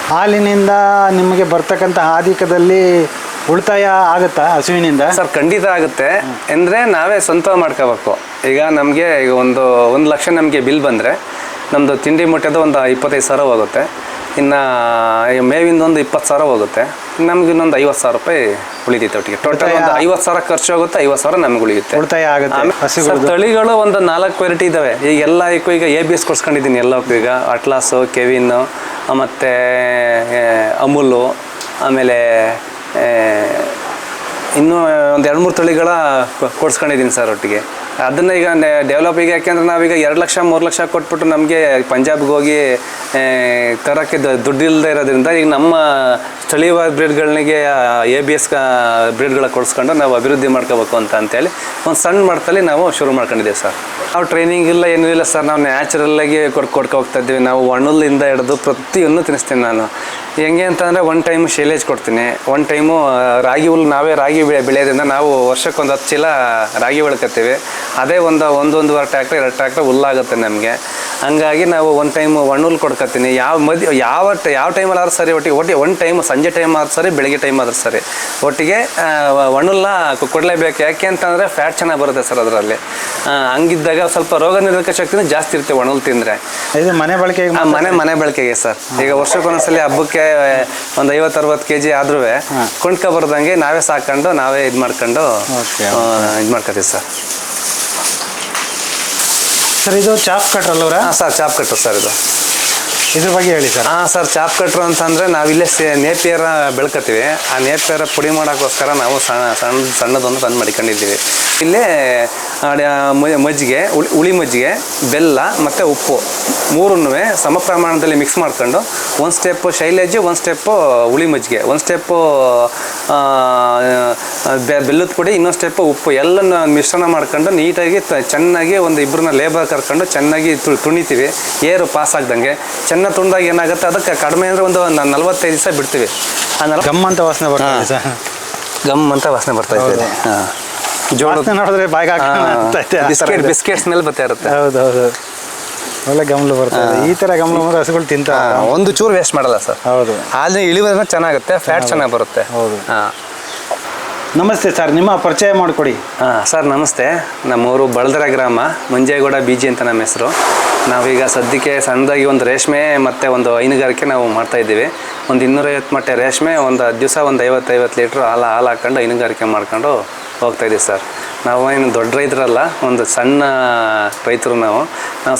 ಹಾಲಿನಿಂದ ನಿಮಗೆ ಬರ್ತಕ್ಕಂಥ ಆದಿಕದಲ್ಲಿ ಉಳಿತಾಯ ಆಗುತ್ತಾ ಹಸುವಿನಿಂದ? ಸರ್ ಖಂಡಿತ ಆಗುತ್ತೆ. ಅಂದರೆ ನಾವೇ ಸ್ವಂತ ಮಾಡ್ಕೋಬೇಕು. ಈಗ ನಮಗೆ ಈಗ ಒಂದು 1 ಲಕ್ಷ ನಮಗೆ ಬಿಲ್ ಬಂದರೆ ನಮ್ಮದು ತಿಂಡಿ ಮುಟ್ಟೆದು ಒಂದು 25,000 ಹೋಗುತ್ತೆ. ಇನ್ನು ಮೇವಿಂದ ಒಂದು 20,000 ಹೋಗುತ್ತೆ. ನಮ್ಗೆ ಇನ್ನೊಂದು 50,000 ರೂಪಾಯಿ ಉಳಿತೈತೆ ಒಟ್ಟಿಗೆ. ಟೋಟಲ್ ಒಂದು 50,000 ಖರ್ಚು ಹೋಗುತ್ತೆ, 50,000 ನಮ್ಗೆ ಉಳಿಯುತ್ತೆ, ಉಳಿತಾಯ ಆಗುತ್ತೆ. ತಳಿಗಳು ಒಂದು 4 ವೆರೈಟಿ ಇದ್ದಾವೆ. ಈಗ ಎಲ್ಲಕ್ಕೂ ಈಗ ABS ಕೊಡ್ಸ್ಕೊಂಡಿದ್ದೀನಿ ಎಲ್ಲಕ್ಕೂ. ಈಗ ಅಟ್ಲಾಸು, ಕೆವಿನ್ನು, ಮತ್ತು ಅಮೂಲು, ಆಮೇಲೆ ಇನ್ನೂ ಒಂದು 2-3 ತಳಿಗಳ ಕೊಡ್ಸ್ಕೊಂಡಿದ್ದೀನಿ ಸರ್ ಒಟ್ಟಿಗೆ. ಅದನ್ನು ಈಗ ಡೆವಲಪ್ ಈಗ ಯಾಕೆಂದರೆ ನಾವೀಗ 2 ಲಕ್ಷ 3 ಲಕ್ಷ ಕೊಟ್ಬಿಟ್ಟು ನಮಗೆ ಪಂಜಾಬ್ಗೆ ಹೋಗಿ ತರೋಕ್ಕೆ ದುಡ್ಡು ಇಲ್ಲದೆ ಇರೋದ್ರಿಂದ ಈಗ ನಮ್ಮ ಸ್ಥಳೀಯವಾದ ಬ್ರೀಡ್ಗಳಿಗೆ ABS ಬ್ರೀಡ್ಗಳ ಕೊಡಿಸ್ಕೊಂಡು ನಾವು ಅಭಿವೃದ್ಧಿ ಮಾಡ್ಕೋಬೇಕು ಅಂತೇಳಿ ಒಂದು ಸಣ್ಣ ಮಟ್ಟದಲ್ಲಿ ನಾವು ಶುರು ಮಾಡ್ಕೊಂಡಿದ್ದೀವಿ ಸರ್. ನಾವು ಟ್ರೈನಿಂಗ್ ಇಲ್ಲ ಏನೂ ಇಲ್ಲ ಸರ್. ನಾವು ನ್ಯಾಚುರಲ್ಲಾಗಿ ಕೊಡ್ಕೊ ಹೋಗ್ತಾ ಇದ್ದೀವಿ. ನಾವು ಒಣ್ಣುಲ್ಲಿಂದ ಹಿಡಿದು ಪ್ರತಿಯೊಂದು ತಿನ್ನಿಸ್ತೀನಿ ನಾನು. ಹೆಂಗೆ ಅಂತಂದರೆ 1 ಟೈಮು ಶೈಲೇಜ್ ಕೊಡ್ತೀನಿ, 1 ಟೈಮು ರಾಗಿ ಹುಲ್ಲು. ನಾವೇ ರಾಗಿ ಬೆಳೆಯೋದ್ರಿಂದ ನಾವು ವರ್ಷಕ್ಕೊಂದು 10 ಚೀಲ ರಾಗಿ ಬೆಳ್ಕೊತೀವಿ. ಅದೇ ಒಂದೂವರೆ ಟ್ರ್ಯಾಕ್ಟರ್ 2 ಟ್ರ್ಯಾಕ್ಟರ್ ಹುಲ್ಲಾಗುತ್ತೆ ನಮಗೆ. ಹಂಗಾಗಿ ನಾವು 1 ಟೈಮು ಒಣ್ಣುಲ್ ಕೊಡ್ಕೊತೀನಿ. ಯಾವ ಟೈಮಲ್ಲಿ ಆದ್ರೂ ಸರಿ, ಒಟ್ಟಿಗೆ 1 ಟೈಮು ಸಂಜೆ ಟೈಮ್ ಆದ್ರೂ ಸರಿ, ಬೆಳಗ್ಗೆ ಟೈಮ್ ಆದ್ರೂ ಸರಿ, ಒಟ್ಟಿಗೆ ಒಣ್ಣುಲ್ನ ಕೊಡಲೇಬೇಕು. ಯಾಕೆ ಅಂತಂದರೆ ಫ್ಯಾಟ್ ಚೆನ್ನಾಗಿ ಬರುತ್ತೆ ಸರ್ ಅದರಲ್ಲಿ. ಹಂಗಿದ್ದಾಗ ಸ್ವಲ್ಪ ರೋಗ ನಿರೋಧಕ ಶಕ್ತಿನೂ ಜಾಸ್ತಿ ಇರುತ್ತೆ ಒಣ್ಣುಲ್ ತಿಂದರೆ. ಇದು ಮನೆ ಬಳಕೆಗೆ? ಮನೆ ಬಳಕೆಗೆ ಸರ್. ಈಗ ವರ್ಷಕ್ಕೊಂದ್ಸಲಿ ಹಬ್ಬಕ್ಕೆ ಒಂದು 50-60 kg ಆದ್ರೂ ಕೊಂಡ್ಕೊಬರ್ದಂಗೆ ನಾವೇ ಸಾಕೊಂಡು ನಾವೇ ಇದು ಮಾಡ್ಕೊಂಡು ಇದು ಮಾಡ್ಕೊತೀವಿ ಸರ್. ಸರ್ ಇದು ಚಾಪ್ ಕಟ್ರ್ ಅಲ್ಲವ್ರ? ಹಾಂ ಸರ್, ಚಾಪ್ ಕಟ್ರು ಸರ್ ಇದು. ಇದ್ರ ಬಗ್ಗೆ ಹೇಳಿ ಸರ್. ಹಾಂ ಸರ್, ಚಾಪ್ ಕಟ್ರು ಅಂತಂದರೆ ನಾವಿಲ್ಲೇ ನೇಪಿಯರ ಬೆಳ್ಕೊತೀವಿ. ಆ ನೇಪಿಯರ ಪುಡಿ ಮಾಡೋಕ್ಕೋಸ್ಕರ ನಾವು ಸಣ್ಣದೊಂದು ತಂದು ಮಡ್ಕೊಂಡಿದ್ದೀವಿ. ಇಲ್ಲೇ ಮಜ್ಜಿಗೆ, ಹುಳಿ ಮಜ್ಜಿಗೆ, ಬೆಲ್ಲ ಮತ್ತು ಉಪ್ಪು 3ನ್ನೂ ಸಮ ಪ್ರಮಾಣದಲ್ಲಿ ಮಿಕ್ಸ್ ಮಾಡ್ಕೊಂಡು 1 ಸ್ಟೆಪ್ಪು ಶೈಲೇಜು, 1 ಸ್ಟೆಪ್ಪು ಹುಳಿ ಮಜ್ಜಿಗೆ, 1 ಸ್ಟೆಪ್ಪು ಬೆಲ್ಲದ ಪುಡಿ, ಇನ್ನೊಂದು ಸ್ಟೆಪ್ಪು ಉಪ್ಪು ಎಲ್ಲನ ಮಿಶ್ರಣ ಮಾಡ್ಕೊಂಡು ನೀಟಾಗಿ ಚೆನ್ನಾಗಿ ಒಂದು 2 ಲೇಬರ್ ಕರ್ಕೊಂಡು ಚೆನ್ನಾಗಿ ತುಣಿತೀವಿ. ಏರು ಪಾಸ್ ಆಗ್ದಂಗೆ ಚೆನ್ನಾಗಿ ತುಂಡಾಗಿ ಏನಾಗುತ್ತೆ ಅದಕ್ಕೆ ಕಡಿಮೆ ಅಂದರೆ ಒಂದು 45 ದಿವಸ ಬಿಡ್ತೀವಿ. ಗಮ್ ಅಂತ ವಾಸನೆ ಬರ್ತದೆ ಸರ್. ಗಮ್ ಅಂತ ವಾಸನೆ ಬರ್ತಾ ಇದೆ. ಹಾಂ, ಜೋಳ ನೋಡಿದ್ರೆ ಬಾಯಿಗೆ ಬಿಸ್ಕೆಟ್ ಸ್ಮೆಲ್ ಬರ್ತಾ ಇರುತ್ತೆ. ಹೌದೌದು, ಒಳ್ಳೆ ಗಮಲು ಬರ್ತದೆ. ಈ ಥರ ಗಮಲು ಹಸುಗಳು ತಿಂತ ಒಂದು ಚೂರು ವೇಸ್ಟ್ ಮಾಡಲ್ಲ ಸರ್. ಹೌದು, ಹಾಲಿನ ಇಳುವರಿ ಚೆನ್ನಾಗುತ್ತೆ, ಫ್ಯಾಟ್ ಚೆನ್ನಾಗಿ ಬರುತ್ತೆ. ಹೌದು. ಹಾಂ, ನಮಸ್ತೆ ಸರ್, ನಿಮ್ಮ ಪರಿಚಯ ಮಾಡಿಕೊಡಿ. ಹಾಂ ಸರ್, ನಮಸ್ತೆ. ನಮ್ಮೂರು ಬಳದರ ಗ್ರಾಮ, ಮಂಜೇಗೌಡ BG ಅಂತ ನಮ್ಮ ಹೆಸರು. ನಾವೀಗ ಸದ್ಯಕ್ಕೆ ಸಣ್ಣದಾಗಿ ಒಂದು ರೇಷ್ಮೆ ಮತ್ತು ಒಂದು ಹೈನುಗಾರಿಕೆ ನಾವು ಮಾಡ್ತಾಯಿದ್ದೀವಿ. ಒಂದು 250 ಮೊಟ್ಟೆ ರೇಷ್ಮೆ, ಒಂದು ದಿವಸ ಒಂದು 50 ಲೀಟ್ರ್ ಹಾಲು ಹಾಕೊಂಡು ಹೈನುಗಾರಿಕೆ ಮಾಡ್ಕೊಂಡು ಹೋಗ್ತಾಯಿದ್ದೀವಿ ಸರ್. ನಾವು ಏನು ದೊಡ್ಡ ರೈತರಲ್ಲ, ಒಂದು ಸಣ್ಣ ರೈತರು. ನಾವು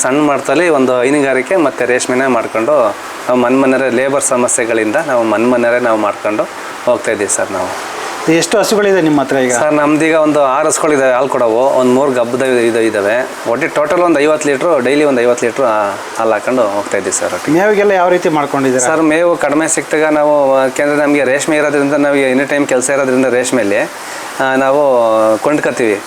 ಸಣ್ಣ ಮಟ್ಟದಲ್ಲಿ ಒಂದು ಹೈನುಗಾರಿಕೆ ಮತ್ತು ರೇಷ್ಮೆನೇ ಮಾಡ್ಕೊಂಡು ನಾವು ಮನೆಮನೆ ಲೇಬರ್ ಸಮಸ್ಯೆಗಳಿಂದ ನಾವು ಮನೆಮನೆ ನಾವು ಮಾಡ್ಕೊಂಡು ಹೋಗ್ತಾಯಿದ್ದೀವಿ ಸರ್. ನಾವು ಎಷ್ಟು ಹಸುಗಳಿದೆ ನಿಮ್ಮ ಹತ್ರ ಈಗ? ಸರ್ ನಮ್ದೀಗ ಒಂದು 6 ಹಸುಗಳಿದ್ದಾವೆ ಹಾಲು ಕೊಡೋವು. ಒಂದು 3 ಗಬ್ಬದ ಇದ್ದಾವೆ. ಒಟ್ಟು ಟೋಟಲ್ ಒಂದು 50 ಲೀಟ್ರು ಡೈಲಿ ಒಂದು 50 ಲೀಟ್ರು ಹಾಲು ಹಾಕೊಂಡು ಹೋಗ್ತಾ ಇದ್ದೀವಿ ಸರ್. ಮೇವಿಗೆಲ್ಲ ಯಾವ ರೀತಿ ಮಾಡ್ಕೊಂಡಿದ್ದೀರಾ ಸರ್? ಮೇವು ಕಡಿಮೆ ಸಿಕ್ತಾಗ ನಾವು, ಯಾಕೆಂದರೆ ನಮಗೆ ರೇಷ್ಮೆ ಇರೋದ್ರಿಂದ, ನಾವು ಎನಿ ಟೈಮ್ ಕೆಲಸ ಇರೋದ್ರಿಂದ ರೇಷ್ಮೆಯಲ್ಲಿ ನಾವು ಕೊಂಡ್ಕೊತೀವಿ.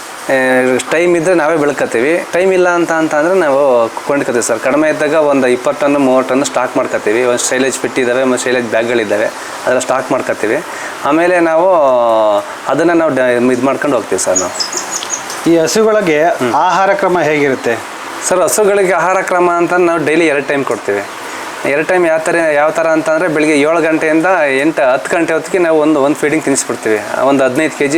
ಟೈಮ್ ಇದ್ದರೆ ನಾವೇ ಬೆಳ್ಕೊತೀವಿ, ಟೈಮ್ ಇಲ್ಲ ಅಂತಂದರೆ ನಾವು ಕೊಂಡ್ಕೊತೀವಿ ಸರ್. ಕಡಿಮೆ ಇದ್ದಾಗ ಒಂದು 20 ಟನ್ 30 ಟನ್ ಸ್ಟಾಕ್ ಮಾಡ್ಕೊತೀವಿ. ಒಂದು ಶೈಲೇಜ್ ಫಿಟ್ ಇದ್ದಾವೆ ಮತ್ತು ಶೈಲೇಜ್ ಬ್ಯಾಗ್ಗಳಿದ್ದಾವೆ, ಅದೆಲ್ಲ ಸ್ಟಾಕ್ ಮಾಡ್ಕೊತೀವಿ. ಆಮೇಲೆ ನಾವು ಅದನ್ನು ನಾವು ಇದು ಮಾಡ್ಕೊಂಡು ಹೋಗ್ತೀವಿ ಸರ್. ನಾವು ಈ ಹಸುಗಳಿಗೆ ಆಹಾರ ಕ್ರಮ ಹೇಗಿರುತ್ತೆ ಸರ್? ಹಸುಗಳಿಗೆ ಆಹಾರ ಕ್ರಮ ಅಂತ ನಾವು ಡೈಲಿ 2 ಟೈಮ್ ಕೊಡ್ತೀವಿ. 2 ಟೈಮ್ ಯಾವ ಥರ ಅಂತಂದರೆ ಬೆಳಿಗ್ಗೆ 7 ಗಂಟೆಯಿಂದ 8-10 ಗಂಟೆ ಹೊತ್ತಿಗೆ ನಾವು ಒಂದು ಫೀಡಿಂಗ್ ತಿನ್ನಿಸ್ಬಿಡ್ತೀವಿ. ಒಂದು 15 kg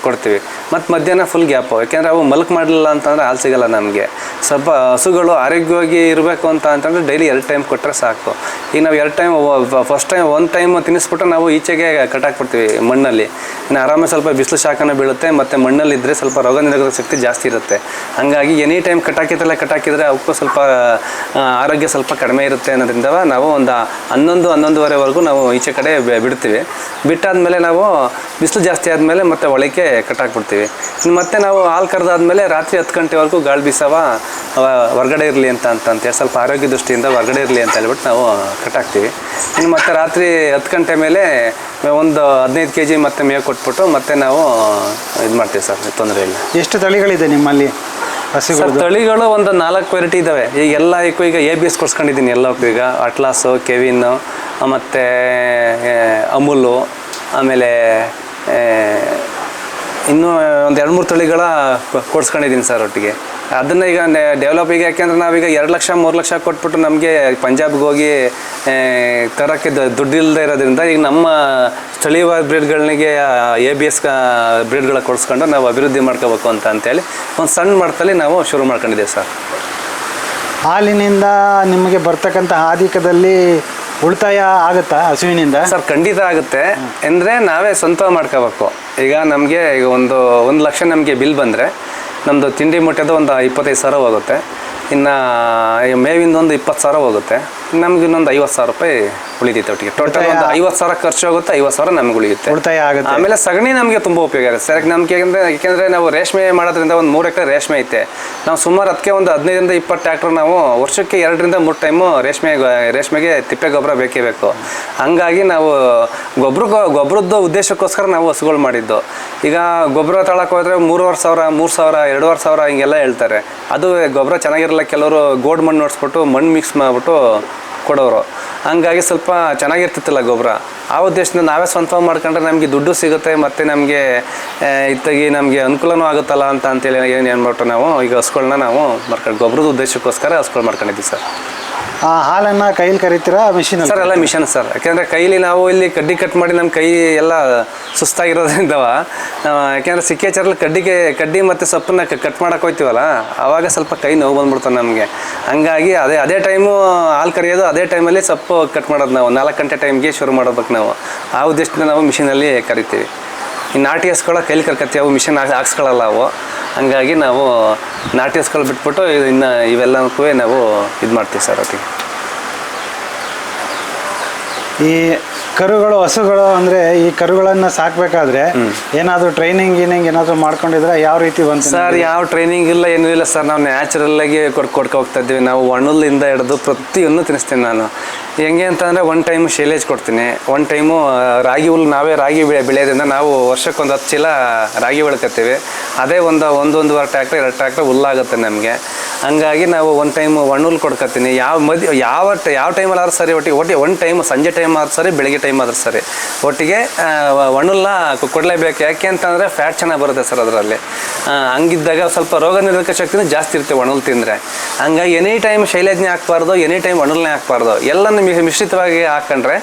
ಕೊಡ್ತೀವಿ. ಮತ್ತು ಮಧ್ಯಾಹ್ನ ಫುಲ್ ಗ್ಯಾಪು. ಯಾಕೆಂದರೆ ಅವು ಮಲ್ಕ್ ಮಾಡಲಿಲ್ಲ ಅಂತಂದರೆ ಹಾಲು ಸಿಗೋಲ್ಲ ನಮಗೆ. ಸ್ವಲ್ಪ ಹಸುಗಳು ಆರೋಗ್ಯವಾಗಿ ಇರಬೇಕು ಅಂತಂದರೆ ಡೈಲಿ 2 ಟೈಮ್ ಕೊಟ್ಟರೆ ಸಾಕು. ಈಗ ನಾವು 2 ಟೈಮ್, ಫಸ್ಟ್ ಟೈಮ್ 1 ಟೈಮ್ ತಿನ್ನಿಸ್ಬಿಟ್ಟು ನಾವು ಈಚೆಗೆ ಕಟ್ಟಾಕ್ಬಿಡ್ತೀವಿ ಮಣ್ಣಲ್ಲಿ. ಇನ್ನು ಆರಾಮಾಗಿ ಸ್ವಲ್ಪ ಬಿಸಿಲು ಶಾಖನೂ ಬೀಳುತ್ತೆ, ಮತ್ತು ಮಣ್ಣಲ್ಲಿದ್ದರೆ ಸ್ವಲ್ಪ ರೋಗ ನಿರೋಧಕ ಶಕ್ತಿ ಜಾಸ್ತಿ ಇರುತ್ತೆ. ಹಂಗಾಗಿ ಎನಿ ಟೈಮ್ ಕಟ್ಟಾಕಿದ್ರೆ ಅವಕ್ಕೂ ಸ್ವಲ್ಪ ಆರೋಗ್ಯ ಸ್ವಲ್ಪ ಕಡಿಮೆ ಇರುತ್ತೆ ಅನ್ನೋದ್ರಿಂದ ನಾವು ಒಂದು 11-11:30ವರೆಗೂ ನಾವು ಈಚೆ ಕಡೆ ಬಿಡ್ತೀವಿ. ಬಿಟ್ಟಾದಮೇಲೆ ನಾವು ಬಿಸಿಲು ಜಾಸ್ತಿ ಆದಮೇಲೆ ಮತ್ತೆ ಒಳಕ್ಕೆ ಕಟ್ಟಾಕ್ಬಿಡ್ತೀವಿ. ಇನ್ನು ಮತ್ತೆ ನಾವು ಹಾಲು ಕರೆದಾದ್ಮೇಲೆ ರಾತ್ರಿ 10 ಗಂಟೆವರೆಗೂ ಗಾಳಿ ಬೀಸವ ಹೊರಗಡೆ ಇರಲಿ ಅಂತೇಳಿ, ಸ್ವಲ್ಪ ಆರೋಗ್ಯ ದೃಷ್ಟಿಯಿಂದ ಹೊರಗಡೆ ಇರಲಿ ಅಂತ ಹೇಳ್ಬಿಟ್ಟು ನಾವು ಕಟ್ಟಾಕ್ತೀವಿ. ಇನ್ನು ಮತ್ತೆ ರಾತ್ರಿ 10 ಗಂಟೆ ಮೇಲೆ ಒಂದು 15 kg ಮತ್ತೆ ಮೇವು ಕೊಟ್ಬಿಟ್ಟು ಮತ್ತೆ ನಾವು ಇದು ಮಾಡ್ತೀವಿ ಸರ್. ತೊಂದರೆ ಇಲ್ಲ. ಎಷ್ಟು ತಳಿಗಳಿದೆ ನಿಮ್ಮಲ್ಲಿ ಸರ್? ತಳಿಗಳು ಒಂದು 4 ವೆರೈಟಿ ಇದ್ದಾವೆ. ಈಗ ಈಗ ABS ಕೊಡ್ಸ್ಕೊಂಡಿದ್ದೀನಿ ಎಲ್ಲಕ್ಕೂ. ಈಗ ಅಟ್ಲಾಸು, ಕೆವಿನ್ನು, ಮತ್ತು ಅಮೂಲು, ಆಮೇಲೆ ಇನ್ನೂ ಒಂದು 2-3 ತಳಿಗಳ ಕೊಡ್ಸ್ಕೊಂಡಿದ್ದೀನಿ ಸರ್ ಒಟ್ಟಿಗೆ. ಅದನ್ನ ಈಗ ಡೆವಲಪ್ ಈಗ ಯಾಕೆಂದ್ರೆ ನಾವೀಗ 2 ಲಕ್ಷ 3 ಲಕ್ಷ ಕೊಟ್ಬಿಟ್ಟು ನಮಗೆ ಪಂಜಾಬ್ಗೆ ಹೋಗಿ ತರೋಕ್ಕೆ ದುಡ್ಡು ಇಲ್ಲದೆ ಇರೋದ್ರಿಂದ ಈಗ ನಮ್ಮ ಸ್ಥಳೀಯವಾದ ಬ್ರೀಡ್ಗಳಿಗೆ ABS ಬ್ರೀಡ್ಗಳ ಕೊಡಿಸ್ಕೊಂಡು ನಾವು ಅಭಿವೃದ್ಧಿ ಮಾಡ್ಕೋಬೇಕು ಅಂತೇಳಿ ಒಂದು ಸಣ್ಣ ಮಟ್ಟದಲ್ಲಿ ನಾವು ಶುರು ಮಾಡ್ಕೊಂಡಿದ್ದೇವೆ ಸರ್. ಹಾಲಿನಿಂದ ನಿಮಗೆ ಬರ್ತಕ್ಕಂಥ ಆದಿಕದಲ್ಲಿ ಉಳಿತಾಯ ಆಗುತ್ತಾ ಹಸುವಿನಿಂದ? ಸರ್ ಖಂಡಿತ ಆಗುತ್ತೆ. ಅಂದರೆ ನಾವೇ ಸ್ವಂತ ಮಾಡ್ಕೋಬೇಕು. ಈಗ ನಮಗೆ ಈಗ 1 ಲಕ್ಷ ನಮಗೆ ಬಿಲ್ ಬಂದರೆ ನಮ್ಮದು ತಿಂಡಿ ಮುಟ್ಟೆದು ಒಂದು 25,000 ಹೋಗುತ್ತೆ. ಇನ್ನು ಮೇವಿಂದ ಒಂದು 20,000 ಹೋಗುತ್ತೆ. ನಮ್ಗೆ ಇನ್ನೊಂದು 50,000 ರೂಪಾಯಿ ಉಳಿತೈತೆ ಒಟ್ಟಿಗೆ. ಟೋಟಲ್ ಒಂದು 50,000 ಖರ್ಚು ಹೋಗುತ್ತೆ, 50,000 ನಮ್ಗೆ ಉಳಿಯುತ್ತೆ, ಉಳಿತಾಯ ಆಗುತ್ತೆ. ಆಮೇಲೆ ಸಗಣಿ ನಮಗೆ ತುಂಬ ಉಪಯೋಗ ಆಗುತ್ತೆ ಸರ್. ನಮ್ಗೆ ಯಾಕೆಂದರೆ ನಾವು ರೇಷ್ಮೆ ಮಾಡೋದ್ರಿಂದ ಒಂದು 3 ಎಕರೆ ರೇಷ್ಮೆ ಐತೆ. ನಾವು ಸುಮಾರು ಅದಕ್ಕೆ ಒಂದು 15ರಿಂದ 20 ಟ್ರ್ಯಾಕ್ಟರ್ ನಾವು ವರ್ಷಕ್ಕೆ 2ರಿಂದ 3 ಟೈಮು ರೇಷ್ಮೆಗೆ ತಿಪ್ಪೆ ಗೊಬ್ಬರ ಬೇಕೇ ಬೇಕು. ಹಂಗಾಗಿ ನಾವು ಗೊಬ್ಬರದ ಉದ್ದೇಶಕ್ಕೋಸ್ಕರ ನಾವು ಹಸುಗಳು ಮಾಡಿದ್ದು. ಈಗ ಗೊಬ್ಬರ ತಗೊಳಕ್ಕೆ ಹೋದರೆ 3,500 3,000 2,500 ಹಿಂಗೆಲ್ಲ ಹೇಳ್ತಾರೆ. ಅದು ಗೊಬ್ಬರ ಚೆನ್ನಾಗಿರಲ್ಲ. ಕೆಲವರು ಗೋಡ್ ಮಣ್ಣು ನೋಡಿಸ್ಬಿಟ್ಟು ಮಣ್ಣು ಮಿಕ್ಸ್ ಮಾಡಿಬಿಟ್ಟು ಕೊಡೋರು. ಹಂಗಾಗಿ ಸ್ವಲ್ಪ ಚೆನ್ನಾಗಿರ್ತಿತ್ತಲ್ಲ ಗೊಬ್ಬರ. ಆ ಉದ್ದೇಶದಿಂದ ನಾವೇ ಸ್ವಂತ ಮಾಡ್ಕೊಂಡ್ರೆ ನಮಗೆ ದುಡ್ಡು ಸಿಗುತ್ತೆ ಮತ್ತು ನಮಗೆ ಇತ್ತಾಗಿ ನಮಗೆ ಅನುಕೂಲನೂ ಆಗುತ್ತಲ್ಲ ಅಂತೇಳಿ ಏನು ಮಾಡ್ಬಿಟ್ಟು ನಾವು ಈಗ ಹಸುಗಳನ್ನ ನಾವು ಗೊಬ್ಬರದ ಉದ್ದೇಶಕ್ಕೋಸ್ಕರ ಹಸುಗಳು ಮಾಡ್ಕೊಂಡಿದ್ದೀವಿ ಸರ್. ಹಾಲನ್ನು ಕೈಲಿ ಕರಿತೀರಾ ಮಿಷಿನ್? ಸರ್ ಎಲ್ಲ ಮಿಷನ್ ಸರ್. ಯಾಕೆಂದರೆ ಕೈಲಿ ನಾವು ಇಲ್ಲಿ ಕಡ್ಡಿ ಕಟ್ ಮಾಡಿ ನಮ್ಮ ಕೈ ಎಲ್ಲ ಸುಸ್ತಾಗಿರೋದ್ರಿಂದವ ಯಾಕೆಂದರೆ ಸಿಕ್ಕೇಚರಲ್ಲಿ ಕಡ್ಡಿ ಮತ್ತು ಸೊಪ್ಪನ್ನ ಕಟ್ ಮಾಡೋಕೆ ಹೋಗ್ತೀವಲ್ಲ, ಆವಾಗ ಸ್ವಲ್ಪ ಕೈ ನೋವು ಬಂದ್ಬಿಡ್ತಾವೆ ನಮಗೆ. ಹಂಗಾಗಿ ಅದೇ ಟೈಮು ಹಾಲು ಕರಿಯೋದು, ಅದೇ ಟೈಮಲ್ಲಿ ಸೊಪ್ಪು ಕಟ್ ಮಾಡೋದು. ನಾವು 4 ಗಂಟೆ ಟೈಮ್ಗೆ ಶುರು ಮಾಡೋದಕ್ಕೆ ನಾವು ಆ ಉದ್ದೇಶದಿಂದ ನಾವು ಮಿಷಿನಲ್ಲಿ ಕರಿತೀವಿ. ಈ ನಾಟಿ ಹಸ್ಗಳು ಕೈಲಿ ಕರ್ಕತ್ತೀವಿ, ಅವು ಮಿಷಿನ್ ಹಾಕ್ಸ್ಕೊಳ್ಳಲ್ಲ ಅವು. ಹಂಗಾಗಿ ನಾವು ನಾಟಿ ಹಸ್ಗಳು ಬಿಟ್ಬಿಟ್ಟು ಇನ್ನು ಇವೆಲ್ಲಕ್ಕೂ ನಾವು ಇದು ಮಾಡ್ತೀವಿ ಸರ್. ಒಟ್ಟಿಗೆ ಈ ಕರುಗಳು ಹಸುಗಳು ಅಂದರೆ ಈ ಕರುಗಳನ್ನು ಸಾಕಬೇಕಾದ್ರೆ ಏನಾದರೂ ಟ್ರೈನಿಂಗ್ ಏನಾದರೂ ಮಾಡ್ಕೊಂಡಿದ್ರೆ ಯಾವ ರೀತಿ ಬಂತು ಸರ್? ಯಾವ ಟ್ರೈನಿಂಗ್ ಇಲ್ಲ, ಏನೂ ಇಲ್ಲ ಸರ್. ನಾವು ನ್ಯಾಚುರಲ್ಲಾಗಿ ಕೊಡ್ಕೊ ಹೋಗ್ತಾ ಇದ್ದೀವಿ. ನಾವು ಒಣ್ಣಲಿಂದ ಹಿಡಿದು ಪ್ರತಿಯೊಂದು ತಿನ್ನಿಸ್ತೀನಿ ನಾನು. ಹೆಂಗೆ ಅಂತಂದರೆ 1 ಟೈಮು ಶೈಲೇಜ್ ಕೊಡ್ತೀನಿ, 1 ಟೈಮು ರಾಗಿ ಹುಲ್ಲು. ನಾವೇ ರಾಗಿ ಬೆಳೆಯೋದ್ರಿಂದ ನಾವು ವರ್ಷಕ್ಕೊಂದು 10 ಚೀಲ ರಾಗಿ ಬೆಳ್ಕೊತೀವಿ. ಅದೇ ಒಂದೂವರೆ ಟ್ರ್ಯಾಕ್ಟರ್ 2 ಟ್ರ್ಯಾಕ್ಟರ್ ಹುಲ್ಲಾಗುತ್ತೆ ನಮಗೆ. ಹಂಗಾಗಿ ನಾವು 1 ಟೈಮು ಒಣ್ಣುಲ್ ಕೊಡ್ಕೊತೀನಿ. ಯಾವ ಟೈಮಲ್ಲಿ ಆದ್ರೂ ಸರಿ, ಒಟ್ಟಿಗೆ 1 ಟೈಮು ಸಂಜೆ ಟೈಮ್ ಆದ್ರೂ ಸರಿ, ಬೆಳಗ್ಗೆ ಟೈಮ್ ಆದ್ರೂ ಸರಿ, ಒಟ್ಟಿಗೆ ಒಣ್ಣುಲ್ನ ಕೊಡಲೇಬೇಕು. ಯಾಕೆ ಅಂತಂದರೆ ಫ್ಯಾಟ್ ಚೆನ್ನಾಗಿ ಬರುತ್ತೆ ಸರ್ ಅದರಲ್ಲಿ. ಹಂಗಿದ್ದಾಗ ಸ್ವಲ್ಪ ರೋಗ ನಿರೋಧಕ ಶಕ್ತಿನೂ ಜಾಸ್ತಿ ಇರುತ್ತೆ ಒಣ್ಣುಲ್ ತಿಂದರೆ. ಹಂಗಾಗಿ ಎನಿ ಟೈಮ್ ಶೈಲೇಜ್ನೇ ಹಾಕ್ಬಾರ್ದು, ಎನಿ ಟೈಮ್ ಒಣ್ಣುಲ್ನೇ ಹಾಕ್ಬಾರ್ದು. ಎಲ್ಲನೂ ಮಿಶ್ರಿತವಾಗಿ ಹಾಕ್ಕೊಂಡ್ರೆ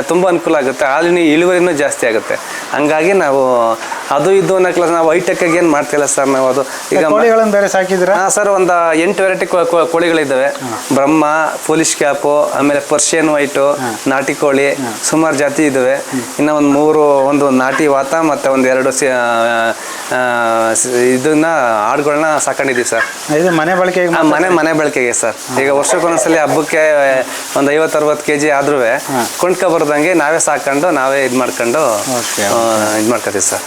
ತುಂಬ ಅನುಕೂಲ ಆಗುತ್ತೆ. ಹಾಲಿನ ಇಳುವರಿನೂ ಜಾಸ್ತಿ ಆಗುತ್ತೆ. ಹಂಗಾಗಿ ನಾವು ಅದು ಇದು ಅನ್ನೋ ನಾವು ಹೈಟೆಕ್ಕಾಗಿ ಏನು ಮಾಡ್ತಿಲ್ಲ ಸರ್. ನಾವು ಅದು ಈಗ ಕೋಳಿಗಳನ್ನು ಬೇರೆ ಸಾಕಿದ್ದೀರಾ? ಹಾಂ ಸರ್, ಒಂದು 8 ವೆರೈಟಿ ಕೋಳಿಗಳಿದ್ದಾವೆ. ಬ್ರಹ್ಮ, ಪೊಲಿಶ್ ಕ್ಯಾಪು, ಆಮೇಲೆ ಪರ್ಷಿಯನ್ ವೈಟು, ನಾಟಿ ಕೋಳಿ, ಸುಮಾರು ಜಾತಿ ಇದ್ದಾವೆ. ಇನ್ನು ಒಂದು ನಾಟಿ ವಾತ ಮತ್ತು ಒಂದು 2 ಇದನ್ನ ಆಡುಗಳನ್ನ ಸಾಕೊಂಡಿದ್ದೀವಿ ಸರ್. ಇದು ಮನೆ ಬಳಕೆಗೆ? ಮನೆ ಬಳಕೆಗೆ ಸರ್. ಈಗ ವರ್ಷಕ್ಕೊಂದ್ಸಲಿ ಹಬ್ಬಕ್ಕೆ ಒಂದು 50-60 kg ಆದ್ರೂ ಕೊಂಡ್ಕೊಬರ್ದಂಗೆ ನಾವೇ ಸಾಕೊಂಡು ನಾವೇ ಇದು ಮಾಡ್ಕೊಂಡು ಇದು ಮಾಡ್ಕೊತೀವಿ ಸರ್.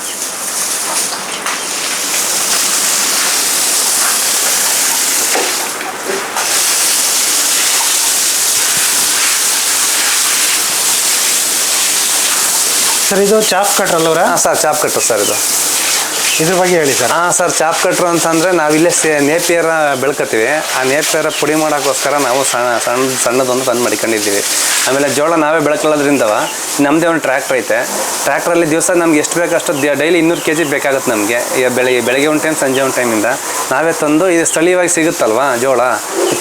ಸರ್ ಇದು ಚಾಪ್ ಕಟ್ರ್ ಅಲ್ಲವ್ರ? ಹಾಂ ಸರ್, ಚಾಪ್ ಕಟ್ರು ಸರ್. ಇದ್ರ ಬಗ್ಗೆ ಹೇಳಿ ಸರ್. ಹಾಂ ಸರ್, ಚಾಪ್ ಕಟ್ರು ಅಂತಂದರೆ ನಾವಿಲ್ಲೇ ನೇಪಿಯರ ಬೆಳ್ಕೊತೀವಿ. ಆ ನೇಪಿಯರ ಪುಡಿ ಮಾಡೋಕ್ಕೋಸ್ಕರ ನಾವು ಸಣ್ಣದೊಂದು ತಂದು ಮಡ್ಕೊಂಡಿದ್ದೀವಿ. ಆಮೇಲೆ ಜೋಳ ನಾವೇ ಬೆಳ್ಕೊಳ್ಳೋದ್ರಿಂದವ ನಮ್ಮದೇ ಒಂದು ಟ್ರ್ಯಾಕ್ಟರ್ ಐತೆ. ಟ್ರ್ಯಾಕ್ಟ್ರಲ್ಲಿ ದಿವಸ ನಮ್ಗೆ ಎಷ್ಟು ಬೇಕು ಅಷ್ಟು ಡೈಲಿ 200 kg ಬೇಕಾಗುತ್ತೆ ನಮಗೆ. ಬೆಳಗ್ಗೆ ಒಂದು ಟೈಮ್, ಸಂಜೆ ಒಂದು ಟೈಮಿಂದ ನಾವೇ ತಂದು, ಇದು ಸ್ಥಳೀಯವಾಗಿ ಸಿಗುತ್ತಲ್ವಾ ಜೋಳ,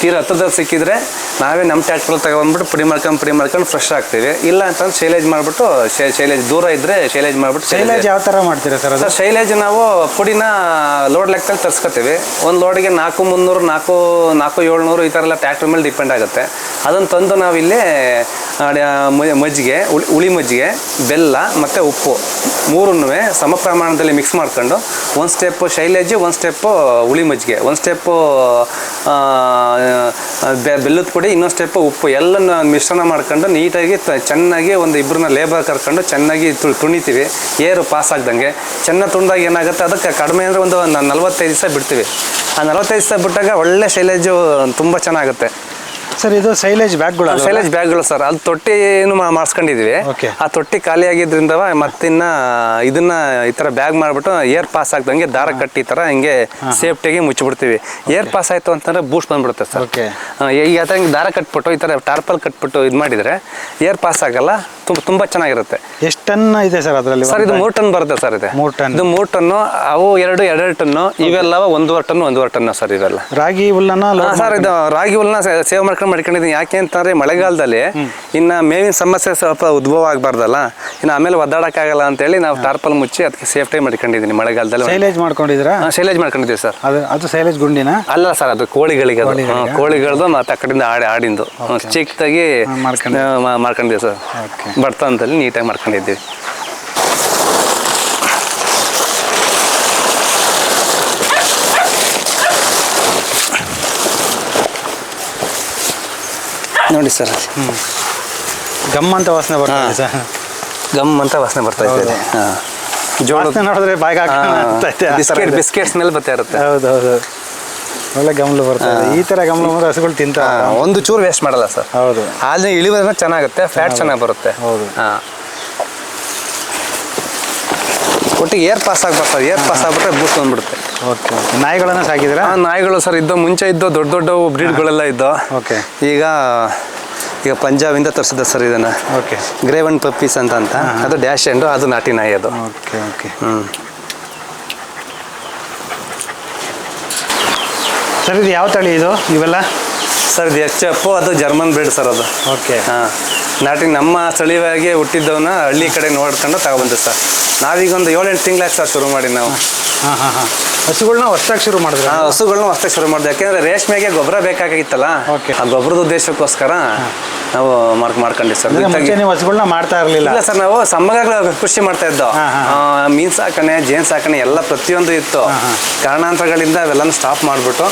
ತೀರ ಹತ್ತದಲ್ಲಿ ಸಿಕ್ಕಿದ್ರೆ ನಾವೇ ನಮ್ಮ ಟ್ರ್ಯಾಕ್ಟ್ರಲ್ಲಿ ತಗೊಂಡ್ಬಿಟ್ಟು ಪುಡಿ ಮಾಡ್ಕೊಂಡು ಫ್ರೆಶ್ ಆಗ್ತೀವಿ. ಇಲ್ಲ ಅಂತಂದ್ರೆ ಶೈಲೇಜ್ ಮಾಡಿಬಿಟ್ಟು ಶೈಲೇಜ್ ದೂರ ಇದ್ದರೆ ಶೈಲೇಜ್ ಮಾಡಿಬಿಟ್ಟು. ಶೈಲೇಜ್ ಯಾವ ಥರ ಮಾಡ್ತೀರಾ ಸರ್? ಸರ್ ಶೈಲೇಜ್ ನಾವು ಪುಡಿನ ಲೋಡ್ ಲೆಕ್ಕದಲ್ಲಿ ತರಿಸ್ಕೊತೀವಿ. ಒಂದು ಲೋಡಿಗೆ 4,300, 4,700 ಈ ಥರ ಎಲ್ಲ ಟ್ರ್ಯಾಕ್ಟರ್ ಮೇಲೆ ಡಿಪೆಂಡ್ ಆಗುತ್ತೆ. ಅದನ್ನು ತಂದು ನಾವಿಲ್ಲಿ ಮಜ್ಜಿಗೆ, ಹುಳಿ ಮಜ್ಜಿಗೆ, ಬೆಲ್ಲ ಮತ್ತು ಉಪ್ಪು 3ನ್ನೂ ಸಮ ಪ್ರಮಾಣದಲ್ಲಿ ಮಿಕ್ಸ್ ಮಾಡ್ಕೊಂಡು, 1 ಸ್ಟೆಪ್ಪು ಶೈಲೇಜು, 1 ಸ್ಟೆಪ್ಪು ಹುಳಿ ಮಜ್ಜಿಗೆ, 1 ಸ್ಟೆಪ್ಪು ಬೆಲ್ಲದ ಪುಡಿ, ಇನ್ನೊಂದು ಸ್ಟೆಪ್ಪು ಉಪ್ಪು ಎಲ್ಲನೂ ಮಿಶ್ರಣ ಮಾಡ್ಕೊಂಡು ನೀಟಾಗಿ ಚೆನ್ನಾಗಿ ಒಂದು 2 ಲೇಬರ್ ಕರ್ಕೊಂಡು ಚೆನ್ನಾಗಿ ತುಣಿತೀವಿ. ಏರು ಪಾಸ್ ಆಗ್ದಂಗೆ ಚೆನ್ನಾಗಿ ತುಣ್ದಾಗ ಏನಾಗುತ್ತೆ, ಅದಕ್ಕೆ ಕಡಿಮೆ ಅಂದರೆ ಒಂದು 45 ದಿವಸ ಬಿಡ್ತೀವಿ. ಆ 45 ದಿವಸ ಬಿಟ್ಟಾಗ ಒಳ್ಳೆ ಶೈಲೇಜು ತುಂಬ ಚೆನ್ನಾಗುತ್ತೆ ಸರ್. ಇದು ಸೈಲೇಜ್ ಬ್ಯಾಗ್ಗಳು? ಸೈಲೇಜ್ ಬ್ಯಾಗ್ಗಳು ಸರ್. ಅಲ್ಲಿ ತೊಟ್ಟಿನೂ ಮಾಡಿಸ್ಕೊಂಡಿದ್ದೀವಿ. ಆ ತೊಟ್ಟಿ ಖಾಲಿ ಆಗಿದ್ರಿಂದ ಮತ್ತಿನ್ನ ಇದನ್ನ ಈ ಥರ ಬ್ಯಾಗ್ ಮಾಡಿಬಿಟ್ಟು ಏರ್ ಪಾಸ್ ಆಗ್ದಂಗೆ ದಾರ ಕಟ್ಟಿ ಈ ಥರ ಹಿಂಗೆ ಸೇಫ್ಟಿಗೆ ಮುಚ್ಚಿಬಿಡ್ತೀವಿ. ಏರ್ ಪಾಸ್ ಆಯಿತು ಅಂತಂದರೆ ಬೂಸ್ಟ್ ಬಂದ್ಬಿಡುತ್ತೆ ಸರ್. ಈಗ ದಾರ ಕಟ್ಬಿಟ್ಟು ಈ ಥರ ಟಾರ್ಪಲ್ ಕಟ್ಬಿಟ್ಟು ಇದು ಮಾಡಿದರೆ ಏರ್ ಪಾಸ್ ಆಗಲ್ಲ, ತುಂಬಾ ಚೆನ್ನಾಗಿರುತ್ತೆ. ಎಷ್ಟು ಟನ್ ಇದೆ ಸರ್ ಅದರಲ್ಲಿ? ಸರ್ ಇದು 3 ಟನ್ ಬರುತ್ತೆ ಸರ್. ಇದು 3 ಟನ್. ಇದು 3 ಟನ್ನು, ಅವು 2 ಟನ್ನು, ಇವೆಲ್ಲವ 1.5 ಟನ್ ಸರ್ ಇವೆಲ್ಲ. ರಾಗಿ ಹುಲ್ಲನ್ನ ಸರ್ ಇದು ರಾಗಿ ಹುಲ್ಲನ್ನ ಸೇವ್ ಮಾಡ್ಕೊಂಡಿದ್ದೀನಿ. ಯಾಕೆ ಅಂತಂದ್ರೆ ಮಳೆಗಾಲದಲ್ಲಿ ಇನ್ನ ಮೇವಿನ ಸಮಸ್ಯೆ ಸ್ವಲ್ಪ ಉದ್ಭವ ಆಗಬಾರ್ದಲ್ಲ, ಇನ್ನು ಆಮೇಲೆ ಒದ್ದಾಡಕ್ಕಾಗಲ್ಲ ಅಂತೇಳಿ ನಾವು ಟಾರ್ಪಲ್ ಮುಚ್ಚಿ ಅದಕ್ಕೆ ಸೇಫ್ಟಿ ಮಾಡ್ಕೊಂಡಿದ್ದೀನಿ ಮಳೆಗಾಲದಲ್ಲಿ. ಸೈಲೇಜ್ ಮಾಡ್ಕೊಂಡಿದ್ದೀರಾ? ಸೈಲೇಜ್ ಮಾಡ್ಕೊಂಡಿದ್ದೀವಿ ಸರ್. ಅದು ಸೈಲೇಜ್ ಗುಂಡಿನ ಅಲ್ಲ ಸರ್, ಅದು ಕೋಳಿಗಳಿಗೆ, ಕೋಳಿಗಳದು ಮತ್ತೆ ಆ ಕಡೆಯಿಂದ ಆಡಿಂದು ಚಿಕ್ಕದಾಗಿ ಮಾಡ್ಕೊಂಡಿದ್ದೀವಿ ಸರ್. ಬರ್ತಂತಲ್ಲಿ ನೀಟಾಗಿ ಮಾಡ್ಕೊಂಡಿದ್ದೀವಿ. ನೋಡಿ ಸರ್, ಗಮ್ ಅಂತ ವಾಸನೆ ಬರ್ತದೆ ಸರ್. ಗಮ್ ಅಂತ ವಾಸನೆ ಬರ್ತಾ ಇದೆ. ಜೋಳ ನೋಡಿದ್ರೆ ಬಾಯಿಗೆ ಬಿಸ್ಕೆಟ್ ಸ್ಮೆಲ್ ಬರ್ತಾ ಇರುತ್ತೆ. ಹೌದೌದು, ಒಳ್ಳೆ ಗಮ್ಲು ಬರ್ತದೆ. ಈ ತರ ಗಮ್ಲು ಹಸುಗಳು ತಿಂತಾರೆ, ಒಂದು ಚೂರು ವೇಸ್ಟ್ ಮಾಡಲ್ಲ ಸರ್. ಹೌದು, ಹಾಲಿನ ಇಳುವರಿ ಚೆನ್ನಾಗುತ್ತೆ, ಫ್ಯಾಟ್ ಚೆನ್ನಾಗಿ ಬರುತ್ತೆ. ಹೌದು. ಒಟ್ಟಿಗೆ ಏರ್ ಪಾಸ್ ಆಗಿ ಬರ್ತದೆ. ಏರ್ ಪಾಸ್ ಆಗ್ಬಿಟ್ರೆ ಬೂಸ್ಟ್ ಬಂದ್ಬಿಡುತ್ತೆ. ಓಕೆ. ನಾಯಿಗಳನ್ನ ಸಾಕಿದ್ರೆ? ನಾಯಿಗಳು ಸರ್ ಇದ್ದೋ, ಮುಂಚೆ ಇದ್ದೋ ದೊಡ್ಡ ದೊಡ್ಡ ಬ್ರೀಡ್ಗಳೆಲ್ಲ ಇದ್ದೋ. ಓಕೆ. ಈಗ ಪಂಜಾಬಿಂದ ತರಿಸಿದ ಸರ್ ಇದನ್ನ. ಓಕೆ. ಗ್ರೇವನ್ ಪಪ್ಪೀಸ್ ಅಂತ ಅದು ಡ್ಯಾಶ್ ಎಂಡು, ಅದು ನಾಟಿ ನಾಯಿ ಅದು. Okay okay. ಸರ್ ಇದು ಯಾವ ತಳಿ ಇದು ಇವೆಲ್ಲ? ಸರ್ ಇದು HF, ಅದು ಜರ್ಮನ್ ಬ್ರೀಡ್ ಸರ್ ಅದು. ಓಕೆ. ನಾಟಿ ನಮ್ಮ ಸ್ಥಳೀಯವಾಗಿ ಹುಟ್ಟಿದ್ದವನ್ನ ಹಳ್ಳಿ ಕಡೆ ನೋಡ್ಕೊಂಡು ತಗೊಬಂದೆ ಸರ್. ನಾವೀಗ ಒಂದು 7-8 ತಿಂಗಳಾಯ್ತು ಸರ್ ಶುರು ಮಾಡಿ ನಾವು. ಹಸುಗಳನ್ನ ಹೊಸ್ದಾಗಿ ಶುರು ಮಾಡಿದ್ರೆ? ಹಸುಗಳನ್ನ ಹೊಸ್ದಾಗಿ ಶುರು ಮಾಡಿದೆ. ಯಾಕೆಂದ್ರೆ ರೇಷ್ಮೆಗೆ ಗೊಬ್ಬರ ಬೇಕಾಗಿತ್ತಲ್ಲ, ಆ ಗೊಬ್ಬರದ ಉದ್ದೇಶಕ್ಕೋಸ್ಕರ ನಾವು ಮಾಡ್ಕೊಂಡಿವಿ ಸರ್. ನೀವು ಹಸುಗಳನ್ನ ಮಾಡ್ತಾ ಇರಲಿಲ್ಲ? ಇಲ್ಲ ಸರ್, ನಾವು ಸಮಗ್ರ ಕೃಷಿ ಮಾಡ್ತಾ ಇದ್ದೋ. ಮೀನ್ ಸಾಕಣೆ, ಜೇನ್ ಸಾಕಣೆ ಎಲ್ಲ ಪ್ರತಿಯೊಂದು ಇತ್ತು. ಕಾರಣಾಂತರಗಳಿಂದ ಅವೆಲ್ಲ ಸ್ಟಾಪ್ ಮಾಡಿಬಿಟ್ಟು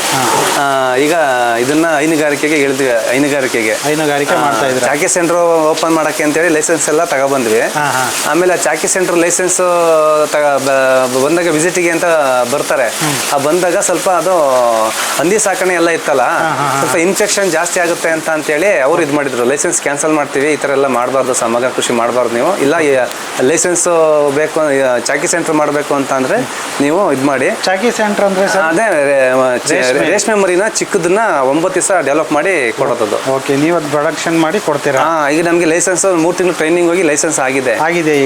ಈಗ ಇದನ್ನ ಹೈನುಗಾರಿಕೆಗೆ ಇಳಿದ್ವಿ. ಹೈನುಗಾರಿಕೆ ಮಾಡ್ತಾ ಇದ್ರೆ ಚಾಕಿ ಸೆಂಟರ್ ಓಪನ್ ಮಾಡಕ್ಕೆ ಅಂತೇಳಿ ಲೈಸೆನ್ಸ್ ಎಲ್ಲ ತಗೊಬಂದ್ವಿ. ಆಮೇಲೆ ಆ ಚಾಕಿ ಸೆಂಟರ್ ಲೈಸೆನ್ಸ್ ಬಂದಾಗ ವಿಸಿಟಿಗೆ ಅಂತ ಬರ್ತಾರೆ. ಆ ಬಂದಾಗ ಸ್ವಲ್ಪ ಅದು ಹಂದಿ ಸಾಕಣೆ ಎಲ್ಲ ಇತ್ತಲ್ಲ, ಸ್ವಲ್ಪ ಇನ್ಫೆಕ್ಷನ್ ಜಾಸ್ತಿ ಆಗುತ್ತೆ ಅಂತೇಳಿ ಅವ್ರು ಇದು ಮಾಡಿದ್ರು, ಲೈಸೆನ್ಸ್ ಕ್ಯಾನ್ಸಲ್ ಮಾಡ್ತೀವಿ, ಈ ಥರ ಎಲ್ಲ ಮಾಡಬಾರ್ದು, ಸಮಗ್ರ ಕೃಷಿ ಮಾಡಬಾರ್ದು ನೀವು. ಇಲ್ಲ ಲೈಸೆನ್ಸ್ ಬೇಕು, ಚಾಕಿ ಸೆಂಟರ್ ಮಾಡಬೇಕು ಅಂತ ಅಂದ್ರೆ ನೀವು ಇದು ಮಾಡಿ. ಚಾಕಿ ಸೆಂಟರ್ ಅಂದ್ರೆ ಅದೇ ರೇಷ್ಮೆ ಮರಿನ ಚಿಕ್ಕದನ್ನ 9 ದಿವಸ ಡೆವಲಪ್ ಮಾಡಿ ಕೊಡೋದು. ಓಕೆ, ನೀವು ಅದು ಪ್ರೊಡಕ್ಷನ್ ಮಾಡಿ ಕೊಡ್ತೀರಾ? ಈಗ ನಮಗೆ ಲೈಸೆನ್ಸ್ 3 ತಿಂಗಳು ಟ್ರೈನಿಂಗ್ ಹೋಗಿ ಲೈಸೆನ್ಸ್ ಆಗಿದೆ.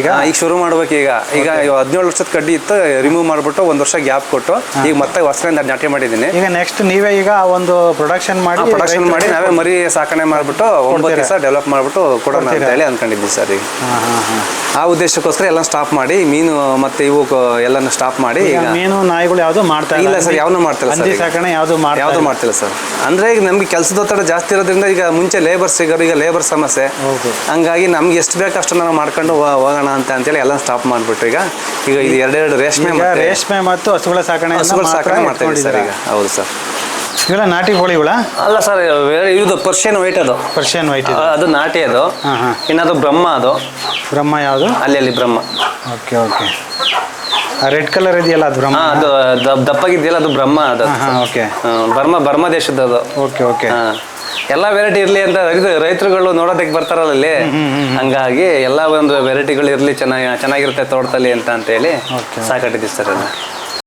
ಈಗ ಶುರು ಮಾಡ್ಬೇಕು. ಈಗ 17 ವರ್ಷದ ಕಡ್ಡಿ ಇತ್ತು, ರಿಮೂವ್ ಮಾಡ್ಬಿಟ್ಟು 1 ವರ್ಷ ಗ್ಯಾಪ್ ಕೊಟ್ಟು ಈಗ ಮತ್ತೆ ಹೊಸದಿಂದ ನಾಟಿ ಮಾಡಿದ್ದೀನಿ. ಈಗ ನೆಕ್ಸ್ಟ್ ನೀವೇ ಈಗ ಒಂದು ಪ್ರೊಡಕ್ಷನ್ ಮಾಡಿ ನಾವೇ ಮರಿ ಸಾಕಣೆ ಮಾಡ್ಬಿಟ್ಟು 9 ದಿವಸ ಡೆವಲಪ್ ಮಾಡ್ಬಿಟ್ಟು ಕೊಡೋಣ ಅಂತ ಹೇಳಿ ಅನ್ಕೊಂಡಿದ್ವಿ ಸರ್. ಈಗ ಆ ಉದ್ದೇಶಕ್ಕೋಸ್ಕರ ಎಲ್ಲ ಸ್ಟಾಪ್ ಮಾಡಿ ಮೀನು ಮತ್ತೆ ಇವು ಎಲ್ಲಾನು ಸ್ಟಾಪ್ ಮಾಡಿ. ಈಗ ಮೀನು ನಾಯಿಗಳು ಯಾವ್ದು ಮಾಡ್ತಾ ಇಲ್ಲ ಸರ್, ಯಾವನು ಮಾಡ್ತಿಲ್ಲ ಸರ್. ಸಾಕಣೆ ಯಾವ್ದು ಮಾಡ್ತಿಲ್ಲ ಸರ್. ಅಂದ್ರೆ ಈಗ ನಮ್ಗೆ ಕೆಲಸದ ಒತ್ತಡ ಜಾಸ್ತಿ ಇರೋದ್ರಿಂದ ಈಗ ಮುಂಚೆ ಲೇಬರ್ ಸಿಗೋರು, ಈಗ ಲೇಬರ್ ಸಮಸ್ಯೆ. ಹಂಗಾಗಿ ನಮ್ಗೆ ಎಷ್ಟು ಬೇಕು ಅಷ್ಟು ನಾವು ಮಾಡ್ಕೊಂಡು ಹೋಗೋಣ ಅಂತೇಳಿ ಎಲ್ಲ ಸ್ಟಾಪ್ ಮಾಡ್ಬಿಟ್ಟು ಈಗ ಇದು 2 ರೇಷ್ಮೆ ಮತ್ತು ಹಸುಗಳ ಸಾಕಣೆ ಮಾಡ್ತಾ ಇದ್ದೀವಿ ಸರ್ ಈಗ. ಹೌದು ಸರ್. ಇವೆಲ್ಲ ನಾಟಿ ಕೋಳಿಗಳ? ಅಲ್ಲ ಸರ್, ಇದು ಪರ್ಷಿಯನ್ ವೈಟ್. ಅದು ಪರ್ಷಿಯನ್ ವೈಟ್, ಅದು ನಾಟಿ. ಅದು ಇನ್ನದು ಬ್ರಹ್ಮ. ಅದು ಬ್ರಹ್ಮ ಯಾವುದು? ಅಲ್ಲಿ Brahma. Okay okay. Red colour ಇದೆಯಲ್ಲ ಅದು ಬ್ರಹ್ಮ? ಅದು ದಪ್ಪಗಿದೆಯಲ್ಲ ಅದು ಬ್ರಹ್ಮ. ಅದು ಓಕೆ. ಬರ್ಮ ದೇಶದ ಅದು. Okay okay. ಎಲ್ಲ ವೆರೈಟಿ ಇರ್ಲಿ ಅಂತ ರೈತರುಗಳು ನೋಡೋದಕ್ಕೆ ಬರ್ತಾರಲ್ಲ ಅಲ್ಲಿ, ಹಂಗಾಗಿ ಎಲ್ಲ ಒಂದು ವೆರೈಟಿಗಳು ಇರ್ಲಿ, ಚೆನ್ನಾಗಿರುತ್ತೆ ತೋಟದಲ್ಲಿ ಅಂತ ಹೇಳಿ ಸಾಕಟ್ಟಿದ್ದೀವಿ ಸರ್.